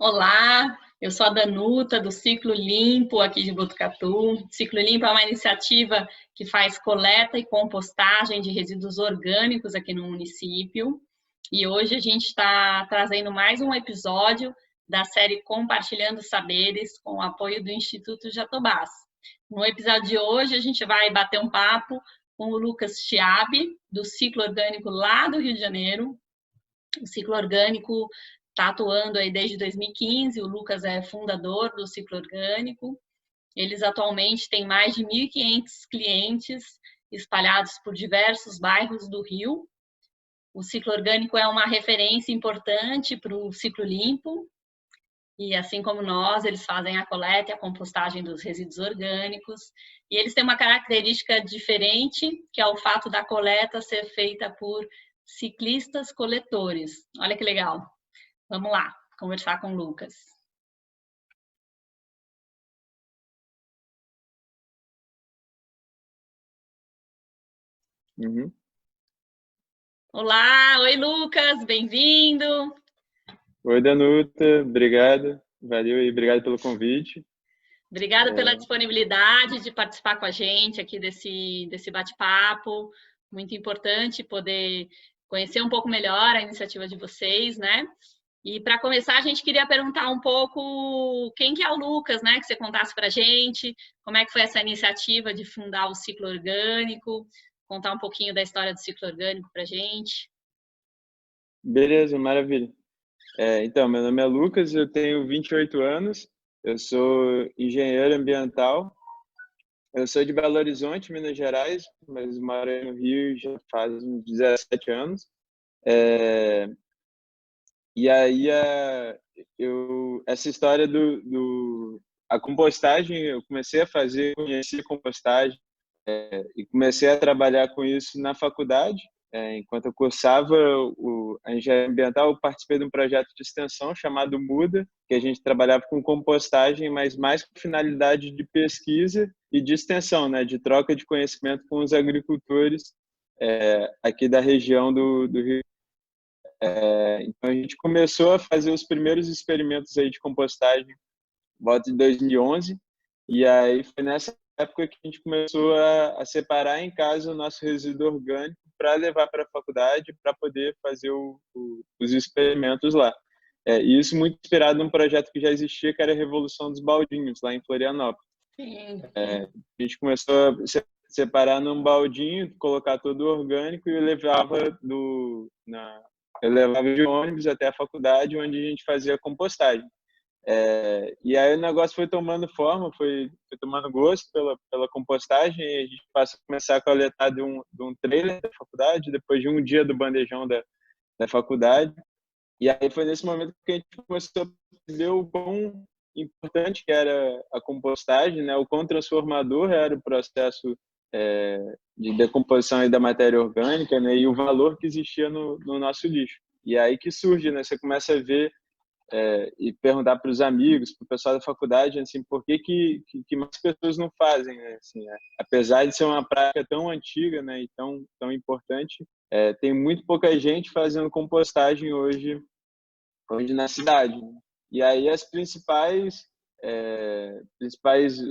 Olá, eu sou a Danuta, do Ciclo Limpo, aqui de Botucatu. Ciclo Limpo é uma iniciativa que faz coleta e compostagem de resíduos orgânicos aqui no município. E hoje a gente está trazendo mais um episódio da série Compartilhando Saberes, com o apoio do Instituto Jatobás. No episódio de hoje, a gente vai bater um papo com o Lucas Chiabi, do Ciclo Orgânico lá do Rio de Janeiro. O Ciclo Orgânico está atuando aí desde 2015, o Lucas é fundador do Ciclo Orgânico. Eles atualmente têm mais de 1.500 clientes espalhados por diversos bairros do Rio. O Ciclo Orgânico é uma referência importante para o Ciclo Limpo, e assim como nós, eles fazem a coleta e a compostagem dos resíduos orgânicos. E eles têm uma característica diferente, que é o fato da coleta ser feita por ciclistas coletores. Olha que legal. Vamos lá, conversar com o Lucas. Uhum. Olá, oi Lucas, bem-vindo. Oi, Danuta, obrigado, valeu e obrigado pelo convite. Obrigada pela disponibilidade de participar com a gente aqui desse bate-papo. Muito importante poder conhecer um pouco melhor a iniciativa de vocês, né? E para começar, a gente queria perguntar um pouco quem que é o Lucas, né? Que você contasse para a gente, como é que foi essa iniciativa de fundar o Ciclo Orgânico, contar um pouquinho da história do Ciclo Orgânico para a gente. Beleza, maravilha. Então, meu nome é Lucas, eu tenho 28 anos, eu sou engenheiro ambiental, eu sou de Belo Horizonte, Minas Gerais, mas moro aí no Rio já faz uns 17 anos. É, e aí, essa história a compostagem, eu comecei a fazer, conheci a compostagem, e comecei a trabalhar com isso na faculdade. Enquanto eu cursava a engenharia ambiental, eu participei de um projeto de extensão chamado Muda, que a gente trabalhava com compostagem, mas mais com finalidade de pesquisa e de extensão, né, de troca de conhecimento com os agricultores aqui da região do Rio. Então a gente começou a fazer os primeiros experimentos aí de compostagem volta de 2011, e aí foi nessa época que a gente começou a separar em casa o nosso resíduo orgânico para levar para a faculdade para poder fazer os experimentos lá. E isso muito inspirado num projeto que já existia, que era a Revolução dos Baldinhos, lá em Florianópolis. Sim. A gente começou a separar num baldinho, colocar todo o orgânico e eu levava de ônibus até a faculdade, onde a gente fazia a compostagem. E aí o negócio foi tomando forma, foi tomando gosto pela compostagem, e a gente passa a começar a coletar de um trailer da faculdade, depois de um dia do bandejão da faculdade. E aí foi nesse momento que a gente começou a ver o quão importante que era a compostagem, né? O quão transformador era o processo de decomposição da matéria orgânica, né? E o valor que existia no nosso lixo. E aí que surge, né? Você começa a ver e perguntar para os amigos, para o pessoal da faculdade, assim, por que mais pessoas não fazem, né? Assim, apesar de ser uma prática tão antiga, né, e tão importante, tem muito pouca gente fazendo compostagem hoje na cidade, né? E aí as principais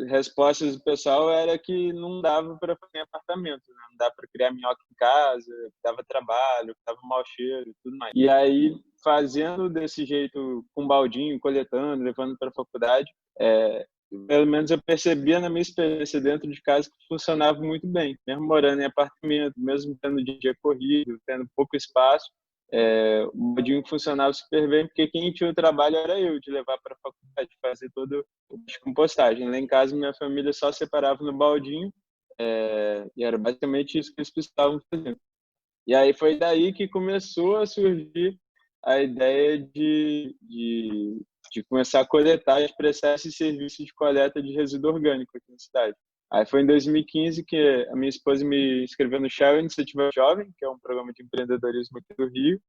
respostas do pessoal era que não dava para fazer em apartamento, né? Não dá para criar minhoca em casa, dava trabalho, dava mau cheiro e tudo mais. E aí, fazendo desse jeito, com baldinho, coletando, levando para a faculdade, pelo menos eu percebia na minha experiência dentro de casa que funcionava muito bem, mesmo morando em apartamento, mesmo tendo dia corrido, tendo pouco espaço, o modinho funcionava super bem, porque quem tinha o trabalho era eu, de levar para a faculdade, fazer todo o de compostagem. Lá em casa, minha família só separava no baldinho, e era basicamente isso que eles precisavam fazer. E aí foi daí que começou a surgir a ideia de começar a coletar e prestar esse serviço de coleta de resíduo orgânico aqui na cidade. Aí foi em 2015 que a minha esposa me inscreveu no Shell Iniciativa Jovem, que é um programa de empreendedorismo aqui do Rio.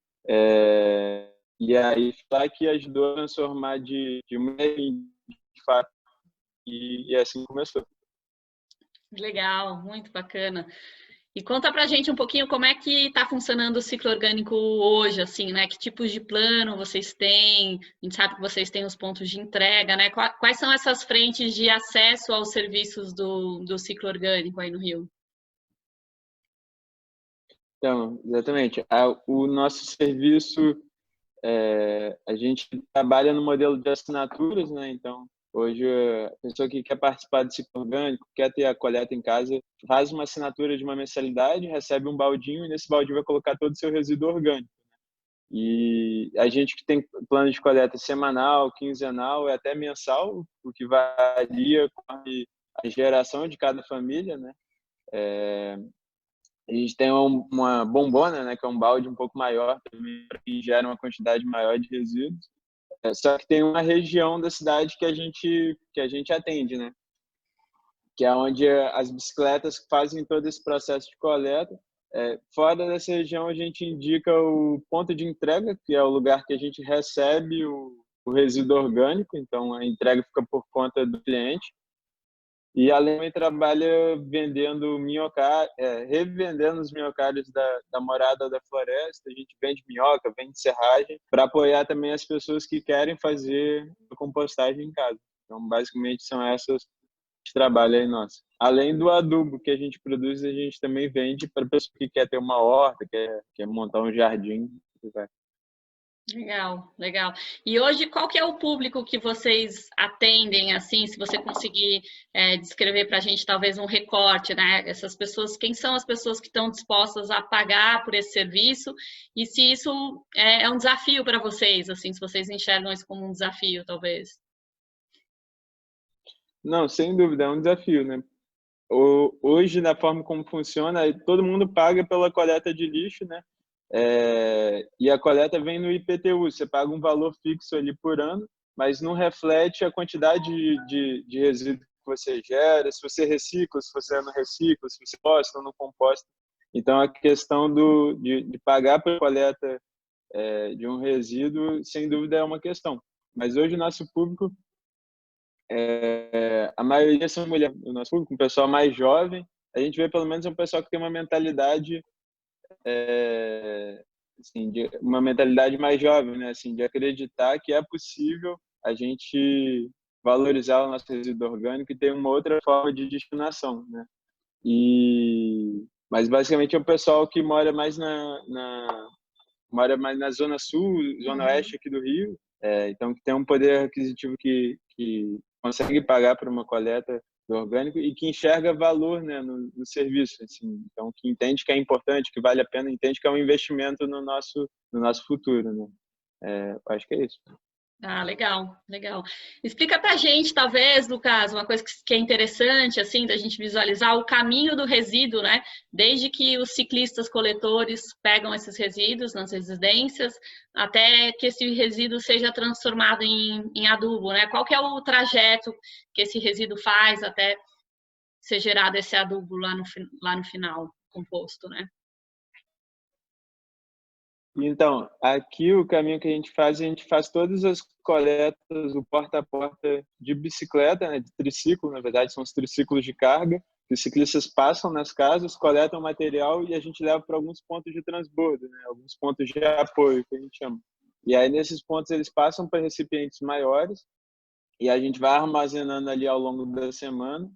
E aí foi lá que ajudou a transformar de mulher de fato, e assim começou. Legal, muito bacana. E conta pra gente um pouquinho como é que está funcionando o ciclo orgânico hoje, assim, né? Que tipos de plano vocês têm? A gente sabe que vocês têm os pontos de entrega, né? Quais são essas frentes de acesso aos serviços do ciclo orgânico aí no Rio? Então, exatamente. O nosso serviço, a gente trabalha no modelo de assinaturas, né? Então, hoje, a pessoa que quer participar do ciclo orgânico, quer ter a coleta em casa, faz uma assinatura de uma mensalidade, recebe um baldinho e nesse baldinho vai colocar todo o seu resíduo orgânico. E a gente que tem plano de coleta semanal, quinzenal e até mensal, o que varia com a geração de cada família, né? A gente tem uma bombona, né, que é um balde um pouco maior, que gera uma quantidade maior de resíduos. Só que tem uma região da cidade que a gente atende, né? Que é onde as bicicletas fazem todo esse processo de coleta. Fora dessa região, a gente indica o ponto de entrega, que é o lugar que a gente recebe o resíduo orgânico, então a entrega fica por conta do cliente. E além também trabalha vendendo minhocário, revendendo os minhocários da Morada da Floresta. A gente vende minhoca, vende serragem, para apoiar também as pessoas que querem fazer a compostagem em casa. Então, basicamente, são essas de trabalho aí nossa. Além do adubo que a gente produz, a gente também vende para pessoa que quer ter uma horta, quer montar um jardim. Legal, legal. E hoje, qual que é o público que vocês atendem, assim, se você conseguir descrever para a gente talvez um recorte, né? Essas pessoas, quem são as pessoas que estão dispostas a pagar por esse serviço e se isso é um desafio para vocês, assim, se vocês enxergam isso como um desafio, talvez. Não, sem dúvida, é um desafio, né? Hoje, na forma como funciona, todo mundo paga pela coleta de lixo, né? E a coleta vem no IPTU, você paga um valor fixo ali por ano, mas não reflete a quantidade de resíduo que você gera, se você recicla, se você não recicla, se você composta ou não composta. Então, a questão de pagar pela coleta de um resíduo, sem dúvida, é uma questão. Mas hoje o nosso público, a maioria são mulheres, o nosso público, um pessoal mais jovem, a gente vê pelo menos um pessoal que tem uma mentalidade assim, uma mentalidade mais jovem, né? Assim, de acreditar que é possível a gente valorizar o nosso resíduo orgânico e ter uma outra forma de destinação, né? Mas basicamente é o pessoal que mora mais mora mais na zona sul, zona oeste aqui do Rio, então que tem um poder aquisitivo que consegue pagar por uma coleta do orgânico e que enxerga valor, né, no serviço, assim. Então que entende que é importante, que vale a pena, entende que é um investimento no nosso futuro, né? Acho que é isso. Ah, legal, legal. Explica pra gente, talvez, Lucas, uma coisa que é interessante, assim, da gente visualizar o caminho do resíduo, né? Desde que os ciclistas coletores pegam esses resíduos nas residências, até que esse resíduo seja transformado em adubo, né? Qual que é o trajeto que esse resíduo faz até ser gerado esse adubo lá no final, composto, né? Então, aqui o caminho que a gente faz todas as coletas, o porta a porta de bicicleta, né, de triciclo, na verdade, são os triciclos de carga, que os ciclistas passam nas casas, coletam material e a gente leva para alguns pontos de transbordo, né, alguns pontos de apoio, que a gente chama. E aí, nesses pontos, eles passam para recipientes maiores e a gente vai armazenando ali ao longo da semana.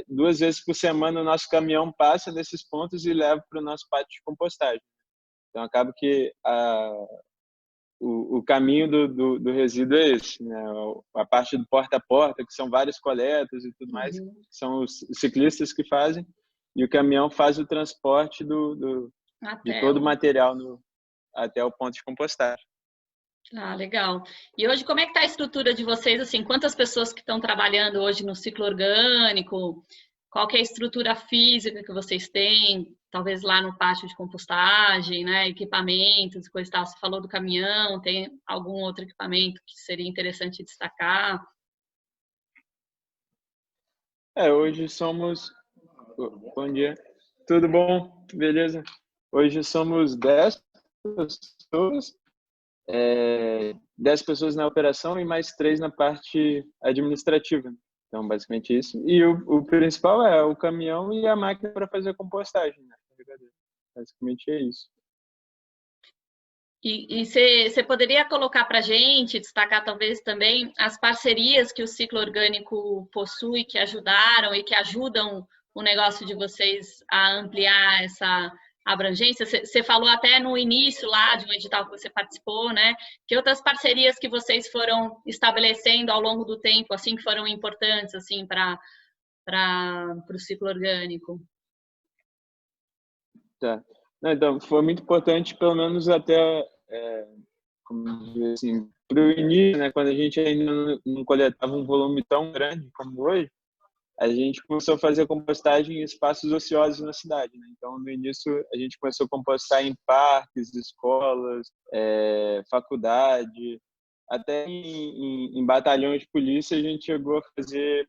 2 vezes por semana, o nosso caminhão passa nesses pontos e leva para o nosso pátio de compostagem. Então, acaba que o caminho do resíduo é esse, né? A parte do porta a porta, que são várias coletas e tudo mais, são os ciclistas que fazem, e o caminhão faz o transporte de Até todo o o material até o ponto de compostagem. Ah, legal. E hoje, como é que está a estrutura de vocês, assim, quantas pessoas que estão trabalhando hoje no ciclo orgânico? Qual que é a estrutura física que vocês têm? Talvez lá no pátio de compostagem, né? Equipamentos e coisa e tal. Você falou do caminhão, tem algum outro equipamento que seria interessante destacar? Hoje somos... Bom dia. Tudo bom? Beleza? Hoje somos 10 pessoas, 10 pessoas na operação e mais 3 na parte administrativa. Então, basicamente isso. E o principal é o caminhão e a máquina para fazer a compostagem, né? Basicamente é isso. E você poderia colocar para a gente, destacar talvez também as parcerias que o Ciclo Orgânico possui, que ajudaram e que ajudam o negócio de vocês a ampliar essa abrangência? Você falou até no início lá de um edital que você participou, né? Que outras parcerias que vocês foram estabelecendo ao longo do tempo, assim, que foram importantes, assim, para o ciclo orgânico? Tá. Não, então, foi muito importante, pelo menos até, como dizer assim, para o início, né, quando a gente ainda não coletava um volume tão grande como hoje, a gente começou a fazer compostagem em espaços ociosos na cidade, né? Então, no início, a gente começou a compostar em parques, escolas, faculdade, até em batalhões de polícia, a gente chegou a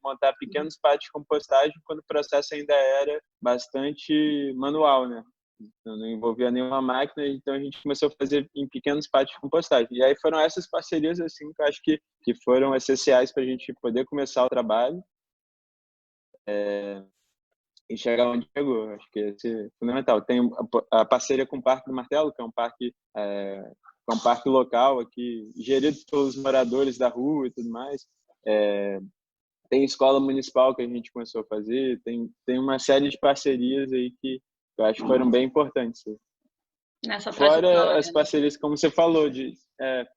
montar pequenos pátios de compostagem quando o processo ainda era bastante manual, né? Não envolvia nenhuma máquina, então a gente começou a fazer em pequenos pátios de compostagem. E aí foram essas parcerias assim que eu acho que foram essenciais para a gente poder começar o trabalho e chegar onde chegou. Acho que esse é fundamental. Tem a parceria com o Parque do Martelo, que é um parque local aqui, gerido pelos moradores da rua e tudo mais. Tem escola municipal que a gente começou a fazer, tem uma série de parcerias aí que eu acho que foram bem importantes. Nessa Fora as trajetória, né? parcerias, como você falou,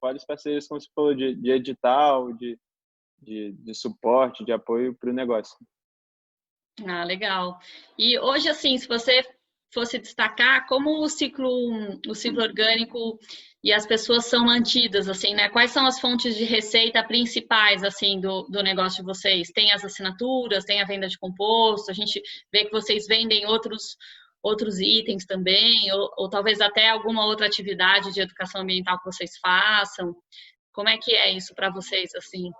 fora as parcerias, como você falou, de edital, de suporte, de apoio para o negócio. Ah, legal. E hoje, assim, se você fosse destacar como o ciclo orgânico e as pessoas são mantidas, assim, né? Quais são as fontes de receita principais, assim, do negócio de vocês? Tem as assinaturas, tem a venda de composto, a gente vê que vocês vendem outros itens também, ou talvez até alguma outra atividade de educação ambiental que vocês façam. Como é que é isso para vocês, assim?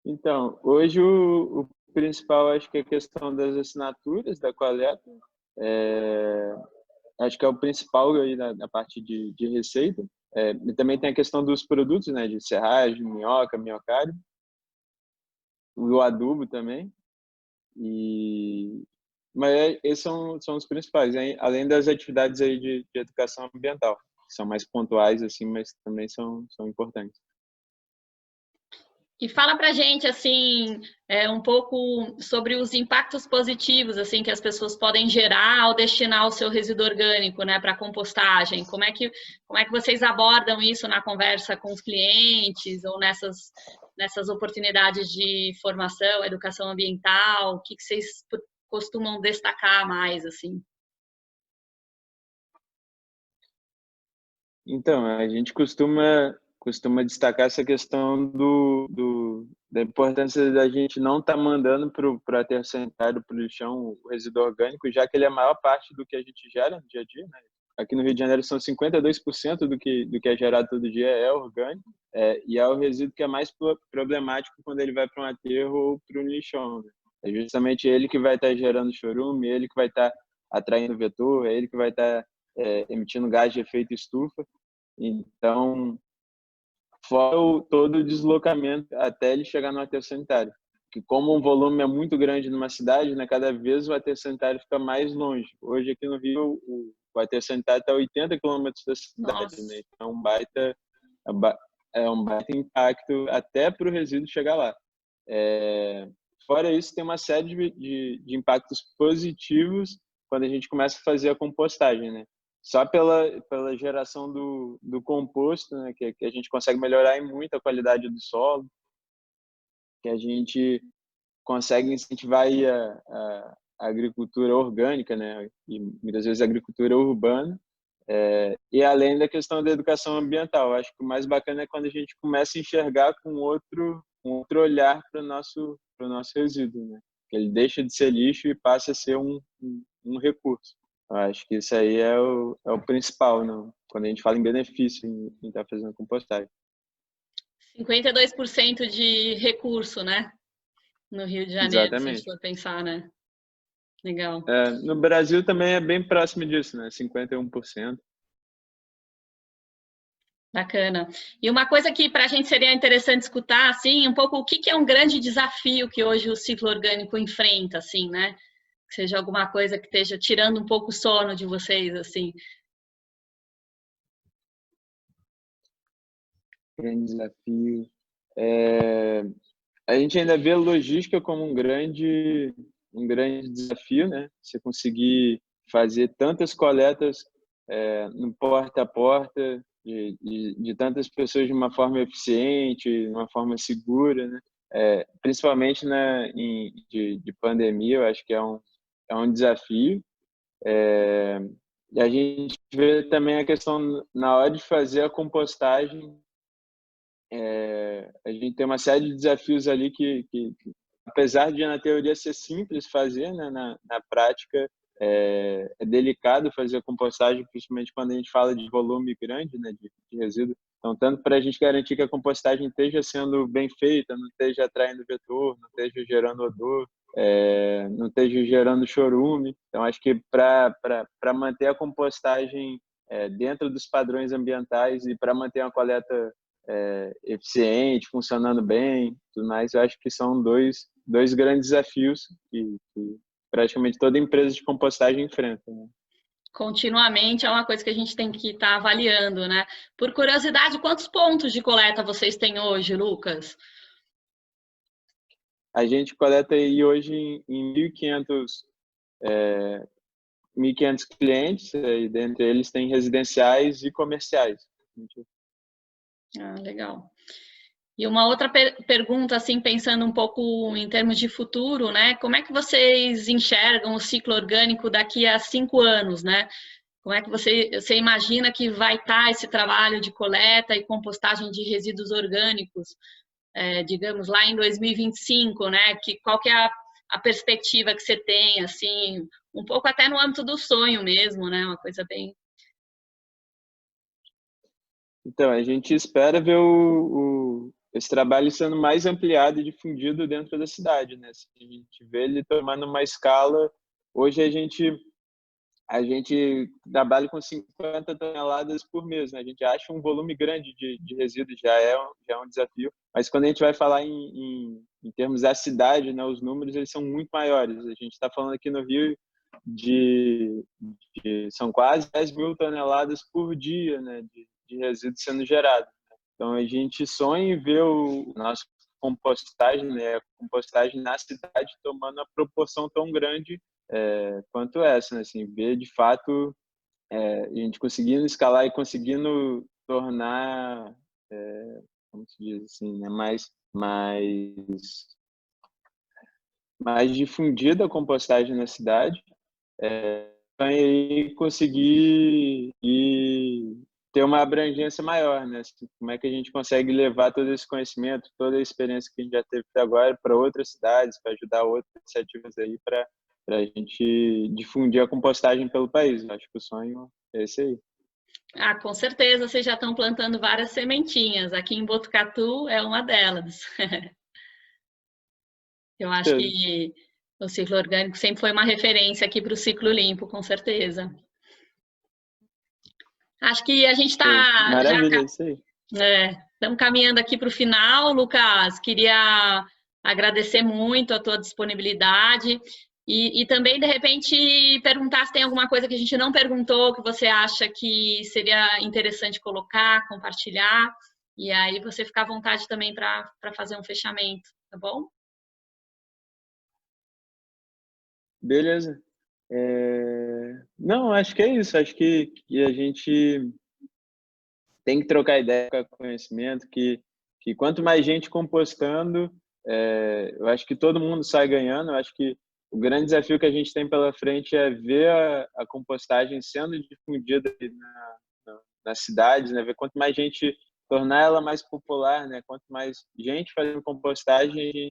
Então, hoje o principal acho que é a questão das assinaturas, da coleta. É, acho que é o principal aí na parte de receita. E também tem a questão dos produtos, né, de serragem, minhoca, minhocário, o adubo também. Mas esses são os principais, hein? Além das atividades aí de educação ambiental, que são mais pontuais assim, mas também são importantes. E fala pra gente, assim, um pouco sobre os impactos positivos, assim, que as pessoas podem gerar ao destinar o seu resíduo orgânico, né, para compostagem. Como é que vocês abordam isso na conversa com os clientes ou nessas oportunidades de formação, educação ambiental? O que vocês costumam destacar mais, assim? Então, a gente costuma destacar essa questão da importância da gente não estar mandando para o aterro sanitário, para o lixão, o resíduo orgânico, já que ele é a maior parte do que a gente gera no dia a dia, né? Aqui no Rio de Janeiro são 52% do que é gerado todo dia é orgânico, e é o resíduo que é mais problemático quando ele vai para um aterro ou para um lixão, né? É justamente ele que vai estar gerando chorume, ele que vai estar atraindo vetor, é ele que vai estar emitindo gás de efeito estufa. Então, fora todo o deslocamento até ele chegar no aterro sanitário. Que como o volume é muito grande numa cidade, né, cada vez o aterro sanitário fica mais longe. Hoje aqui no Rio, o aterro sanitário está a 80 quilômetros da cidade, Nossa. né? Então, é um baita impacto até para o resíduo chegar lá. Fora isso, tem uma série de impactos positivos quando a gente começa a fazer a compostagem, né? Só pela geração do composto, né, que a gente consegue melhorar em muito a qualidade do solo, que a gente consegue incentivar aí a agricultura orgânica, né, e muitas vezes a agricultura urbana, e além da questão da educação ambiental. Acho que o mais bacana é quando a gente começa a enxergar com outro olhar para o nosso resíduo, né? Que ele deixa de ser lixo e passa a ser um recurso. Eu acho que isso aí é o principal, não? Quando a gente fala em benefício em estar fazendo compostagem. 52% de recurso, né? No Rio de Janeiro, se a gente Exatamente. for pensar, né? Legal. No Brasil também é bem próximo disso, né? 51%. Bacana. E uma coisa que para a gente seria interessante escutar, assim, um pouco o que é um grande desafio que hoje o ciclo orgânico enfrenta, assim, né? Que seja alguma coisa que esteja tirando um pouco o sono de vocês, assim. Grande desafio. É, a gente ainda vê a logística como um grande desafio, né? Você conseguir fazer tantas coletas no porta a porta de tantas pessoas de uma forma eficiente, de uma forma segura, né? Principalmente de pandemia, eu acho que é um desafio. E a gente vê também a questão na hora de fazer a compostagem, a gente tem uma série de desafios ali apesar de na teoria ser simples fazer, né, na prática é delicado fazer a compostagem, principalmente quando a gente fala de volume grande, né, de resíduo. Então, tanto para a gente garantir que a compostagem esteja sendo bem feita, não esteja atraindo vetor, não esteja gerando odor, não esteja gerando chorume. Então, acho que para manter a compostagem dentro dos padrões ambientais e para manter uma coleta eficiente, funcionando bem, tudo mais, eu acho que são dois grandes desafios que praticamente toda empresa de compostagem enfrenta, né? Continuamente é uma coisa que a gente tem que estar avaliando, né? Por curiosidade, quantos pontos de coleta vocês têm hoje, Lucas? A gente coleta aí hoje em 1.500 clientes, e dentre eles tem residenciais e comerciais. Ah, legal. E uma outra pergunta, assim, pensando um pouco em termos de futuro, né? Como é que vocês enxergam o ciclo orgânico daqui a 5 anos, né? Como é que você imagina que vai estar esse trabalho de coleta e compostagem de resíduos orgânicos, digamos, lá em 2025, né? Qual que é a perspectiva que você tem, assim, um pouco até no âmbito do sonho mesmo, né? Uma coisa bem... Então, a gente espera ver esse trabalho sendo mais ampliado e difundido dentro da cidade, né? Se a gente vê ele tomando uma escala, hoje a gente trabalha com 50 toneladas por mês, né? A gente acha um volume grande de resíduos, já é um desafio, mas quando a gente vai falar em termos da cidade, né, os números eles são muito maiores. A gente está falando aqui no Rio de, são quase 10 mil toneladas por dia, né, de resíduos sendo gerado. Então a gente sonha em ver o nosso compostagem, né, a compostagem na cidade tomando uma proporção tão grande quanto essa, né? Assim, ver de fato a gente conseguindo escalar e conseguindo tornar, como se diz assim, né? Mais difundida a compostagem na cidade, e conseguir ter uma abrangência maior, né? Assim, como é que a gente consegue levar todo esse conhecimento, toda a experiência que a gente já teve até agora para outras cidades, para ajudar outras iniciativas aí para a gente difundir a compostagem pelo país. Acho que o sonho é esse aí. Ah, com certeza vocês já estão plantando várias sementinhas. Aqui em Botucatu é uma delas. Eu acho que o ciclo orgânico sempre foi uma referência aqui para o ciclo limpo, com certeza. Acho que a gente está já Maravilha, é isso aí. estamos caminhando aqui para o final, Lucas. Queria agradecer muito a tua disponibilidade e também, de repente, perguntar se tem alguma coisa que a gente não perguntou, que você acha que seria interessante colocar, compartilhar. E aí você fica à vontade também para fazer um fechamento, tá bom? Beleza. Não, acho que é isso. Acho que a gente tem que trocar ideia, trocar conhecimento, que quanto mais gente compostando, eu acho que todo mundo sai ganhando. Eu acho que o grande desafio que a gente tem pela frente é ver a compostagem sendo difundida nas cidades, né? Ver quanto mais gente, tornar ela mais popular, né? Quanto mais gente fazendo compostagem,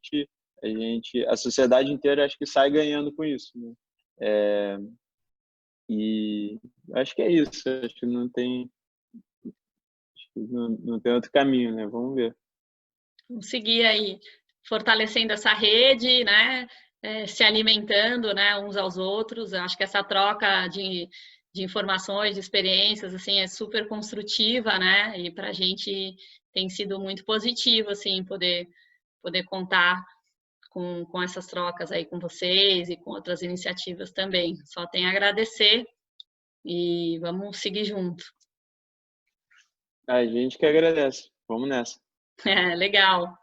a sociedade inteira acho que sai ganhando com isso, né? E acho que é isso. Acho que não tem outro caminho, né? Vamos ver. Vamos seguir aí fortalecendo essa rede, né? Se alimentando, né, uns aos outros. Eu acho que essa troca de de informações, de experiências, assim, é super construtiva, né? E para a gente tem sido muito positivo, assim, poder contar com essas trocas aí com vocês e com outras iniciativas também. Só tenho a agradecer e vamos seguir junto. A gente que agradece. Vamos nessa. É, legal.